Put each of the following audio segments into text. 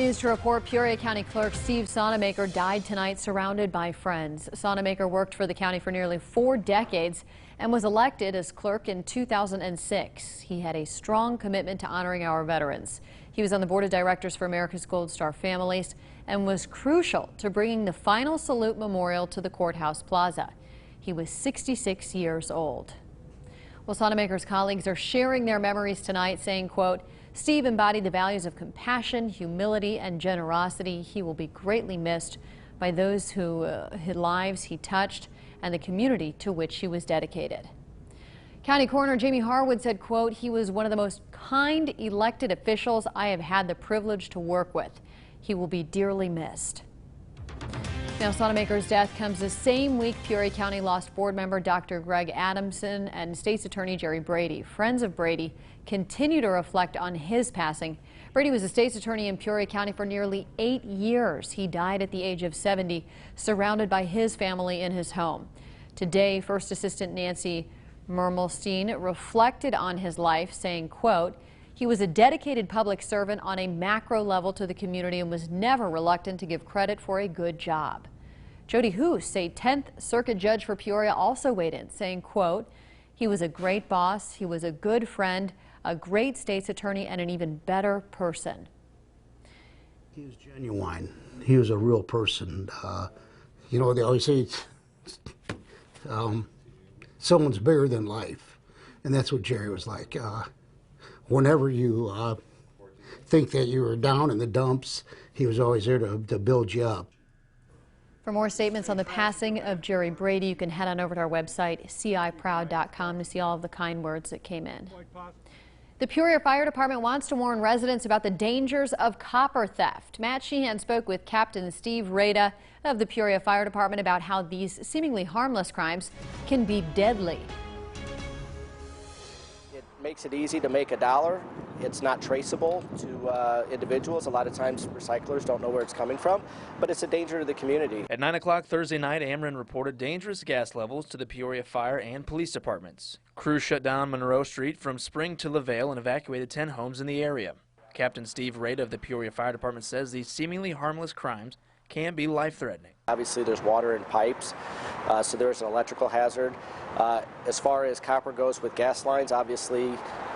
News to report Peoria County Clerk Steve Sonamaker died tonight surrounded by friends. Sonamaker worked for the county for nearly 4 decades and was elected as clerk in 2006. He had a strong commitment to honoring our veterans. He was on the board of directors for America's Gold Star Families and was crucial to bringing the final salute memorial to the courthouse plaza. He was 66 years old. Well, Sonamaker's colleagues are sharing their memories tonight, saying, quote, Steve embodied the values of compassion, humility, and generosity. He will be greatly missed by those whose lives he touched and the community to which he was dedicated. County Coroner Jamie Harwood said, quote, he was one of the most kind elected officials I have had the privilege to work with. He will be dearly missed. Now, Sonamaker's death comes the same week Peoria County lost board member Dr. Greg Adamson and State's Attorney Jerry Brady. Friends of Brady continue to reflect on his passing. Brady was the state's attorney in Peoria County for nearly 8 years. He died at the age of 70, surrounded by his family in his home. Today, First Assistant Nancy Mermelstein reflected on his life, saying, quote, he was a dedicated public servant on a macro level to the community and was never reluctant to give credit for a good job. Jody Hoos, a 10th Circuit judge for Peoria, also weighed in, saying, quote, he was a great boss, he was a good friend, a great state's attorney, and an even better person. He was genuine. He was a real person. You know, they always say someone's bigger than life, and that's what Jerry was like. Whenever you think that you were down in the dumps, he was always there to build you up. For more statements on the passing of Jerry Brady, you can head on over to our website, ciproud.com, to see all of the kind words that came in. The Peoria Fire Department wants to warn residents about the dangers of copper theft. Matt Sheehan spoke with Captain Steve Rada of the Peoria Fire Department about how these seemingly harmless crimes can be deadly. It makes it easy to make a dollar. It's not traceable to individuals. A lot of times recyclers don't know where it's coming from, but it's a danger to the community. At 9 o'clock Thursday night, Ameren reported dangerous gas levels to the Peoria Fire and Police Departments. Crews shut down Monroe Street from Spring to LaVale and evacuated 10 homes in the area. Captain Steve Rada of the Peoria Fire Department says these seemingly harmless crimes can be life-threatening. Obviously, there's water in pipes, so there's an electrical hazard. As far as copper goes with gas lines, obviously,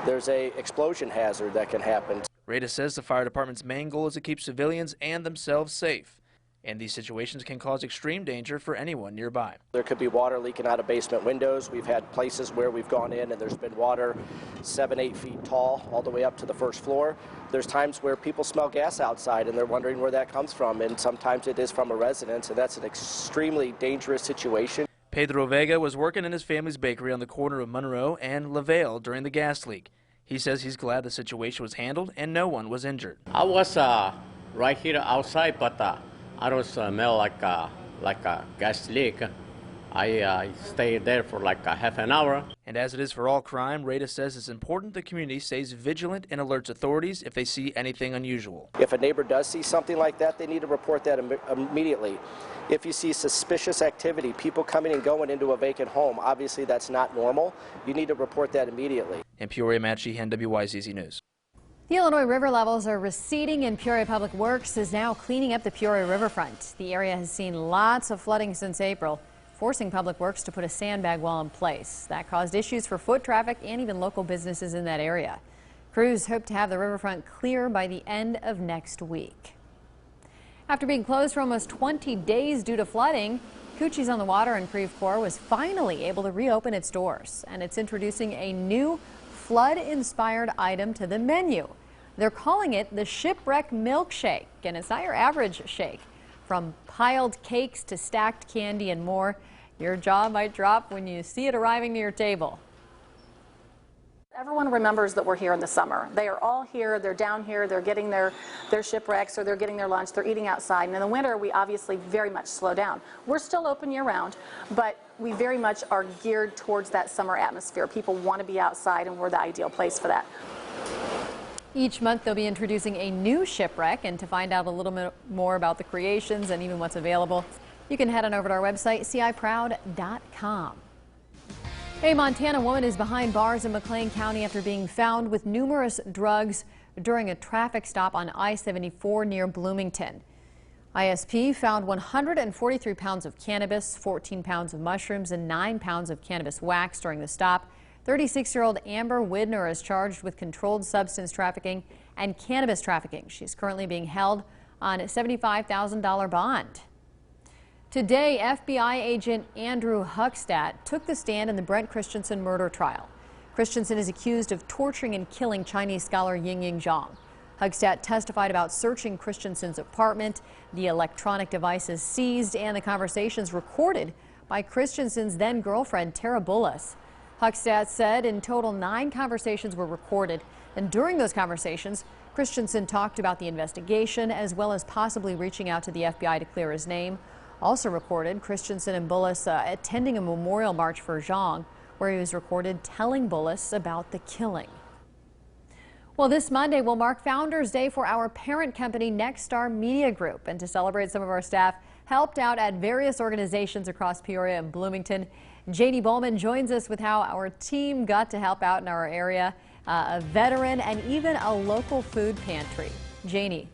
there's a explosion hazard that can happen. Rada says the fire department's main goal is to keep civilians and themselves safe, and these situations can cause extreme danger for anyone nearby. There could be water leaking out of basement windows. We've had places where we've gone in and there's been water 7-8 feet tall all the way up to the first floor. There's times where people smell gas outside and they're wondering where that comes from, and sometimes it is from a residence, and that's an extremely dangerous situation. Pedro Vega was working in his family's bakery on the corner of Monroe and LaVale during the gas leak. He says he's glad the situation was handled and no one was injured. I was right here outside, but I don't smell like a gas leak. I stayed there for like a half an hour. And as it is for all crime, Rada says it's important the community stays vigilant and alerts authorities if they see anything unusual. If a neighbor does see something like that, they need to report that immediately. If you see suspicious activity, people coming and going into a vacant home, obviously that's not normal. You need to report that immediately. In Peoria, Matt Sheehan, WYZZ News. The Illinois River levels are receding, and Peoria Public Works is now cleaning up the Peoria riverfront. The area has seen lots of flooding since April, forcing Public Works to put a sandbag wall in place. That caused issues for foot traffic and even local businesses in that area. Crews hope to have the riverfront clear by the end of next week. After being closed for almost 20 days due to flooding, Coochie's on the Water in Creve Coeur was finally able to reopen its doors, and it's introducing a new flood-inspired item to the menu. They're calling it the Shipwreck Milkshake, and it's not your average shake. From piled cakes to stacked candy and more, your jaw might drop when you see it arriving to your table. Everyone remembers that we're here in the summer. They are all here, they're down here, they're getting their shipwrecks, or they're getting their lunch, they're eating outside. And in the winter, we obviously very much slow down. We're still open year-round, but we very much are geared towards that summer atmosphere. People want to be outside, and we're the ideal place for that. Each month, they'll be introducing a new shipwreck, and to find out a little bit more about the creations and even what's available, you can head on over to our website, ciproud.com. A Montana woman is behind bars in McLean County after being found with numerous drugs during a traffic stop on I-74 near Bloomington. ISP found 143 pounds of cannabis, 14 pounds of mushrooms, and 9 pounds of cannabis wax during the stop. 36-year-old Amber Widner is charged with controlled substance trafficking and cannabis trafficking. She's currently being held on a $75,000 bond. Today, FBI agent Andrew Huckstadt took the stand in the Brent Christensen murder trial. Christensen is accused of torturing and killing Chinese scholar Ying Zhang. Huckstadt testified about searching Christensen's apartment, the electronic devices seized, and the conversations recorded by Christensen's then-girlfriend Tara Bullis. Huckstadt said in total 9 conversations were recorded, and during those conversations, Christensen talked about the investigation as well as possibly reaching out to the FBI to clear his name. Also recorded, Christensen and Bullis attending a memorial march for Zhang, where he was recorded telling Bullis about the killing. Well, this Monday will mark Founders Day for our parent company, Nexstar Media Group. And to celebrate, some of our staff helped out at various organizations across Peoria and Bloomington. Janie Bowman joins us with how our team got to help out in our area, a veteran, and even a local food pantry. Janie.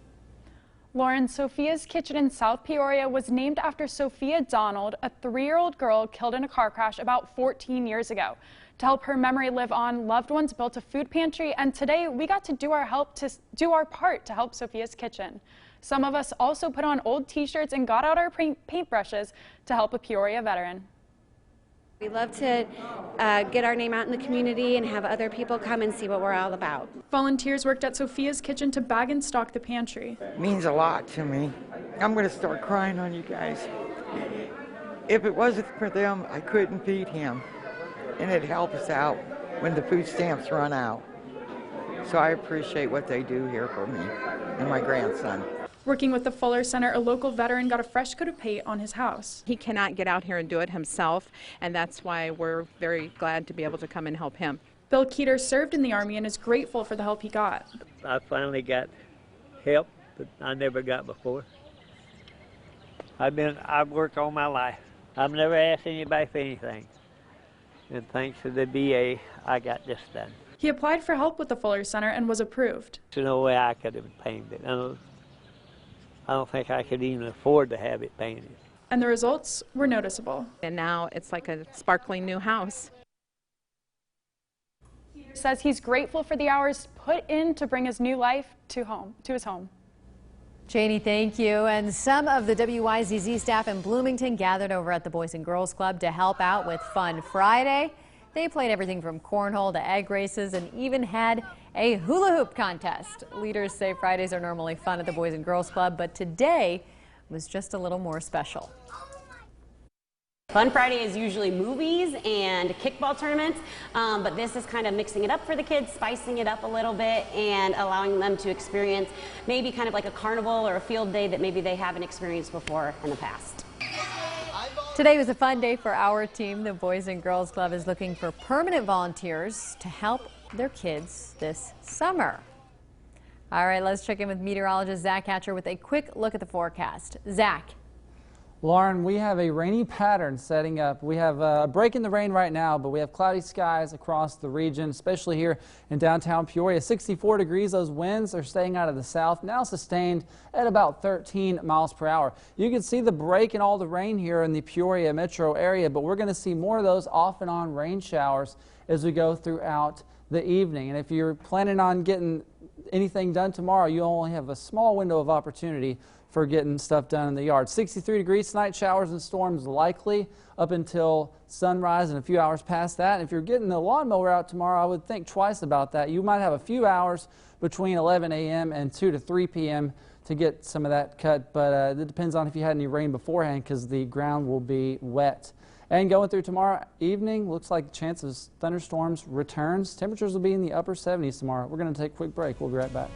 Lauren, Sophia's Kitchen in South Peoria was named after Sophia Donald, a 3-year-old girl killed in a car crash about 14 years ago. To help her memory live on, loved ones built a food pantry, and today we got to do our part to help Sophia's Kitchen. Some of us also put on old t-shirts and got out our paintbrushes to help a Peoria veteran. We love to get our name out in the community and have other people come and see what we're all about. Volunteers worked at Sophia's Kitchen to bag and stock the pantry. It means a lot to me. I'm going to start crying on you guys. If it wasn't for them, I couldn't feed him. And it helps out when the food stamps run out. So I appreciate what they do here for me and my grandson. Working with the Fuller Center, a local veteran got a fresh coat of paint on his house. He cannot get out here and do it himself, and that's why we're very glad to be able to come and help him. Bill Keeter served in the Army and is grateful for the help he got. I finally got help that I never got before. I've worked all my life. I've never asked anybody for anything. And thanks to the VA, I got this done. He applied for help with the Fuller Center and was approved. There's no way I could have painted it. I don't think I could even afford to have it painted. And the results were noticeable. And now it's like a sparkling new house. He says he's grateful for the hours put in to bring his new life to his home. Janie, thank you. And some of the WYZZ staff in Bloomington gathered over at the Boys and Girls Club to help out with Fun Friday. They played everything from cornhole to egg races and even had a hula hoop contest. Leaders say Fridays are normally fun at the Boys and Girls Club, but today was just a little more special. Fun Friday is usually movies and kickball tournaments, but this is kind of mixing it up for the kids, spicing it up a little bit, and allowing them to experience maybe kind of like a carnival or a field day that maybe they haven't experienced before in the past. Today was a fun day for our team. The Boys and Girls Club is looking for permanent volunteers to help their kids this summer. All right, let's check in with meteorologist Zach Hatcher with a quick look at the forecast. Zach. Lauren, we have a rainy pattern setting up. We have a break in the rain right now, but we have cloudy skies across the region, especially here in downtown Peoria. 64 degrees. Those winds are staying out of the south, now sustained at about 13 miles per hour. You can see the break in all the rain here in the Peoria metro area, but we're going to see more of those off and on rain showers as we go throughout the evening. And if you're planning on getting anything done tomorrow, you only have a small window of opportunity for getting stuff done in the yard. 63 degrees tonight, showers and storms likely up until sunrise and a few hours past that. And if you're getting the lawnmower out tomorrow, I would think twice about that. You might have a few hours between 11 a.m. and 2 to 3 p.m. to get some of that cut, but it depends on if you had any rain beforehand because the ground will be wet. And going through tomorrow evening, looks like the chance of thunderstorms returns. Temperatures will be in the upper 70s tomorrow. We're going to take a quick break. We'll be right back.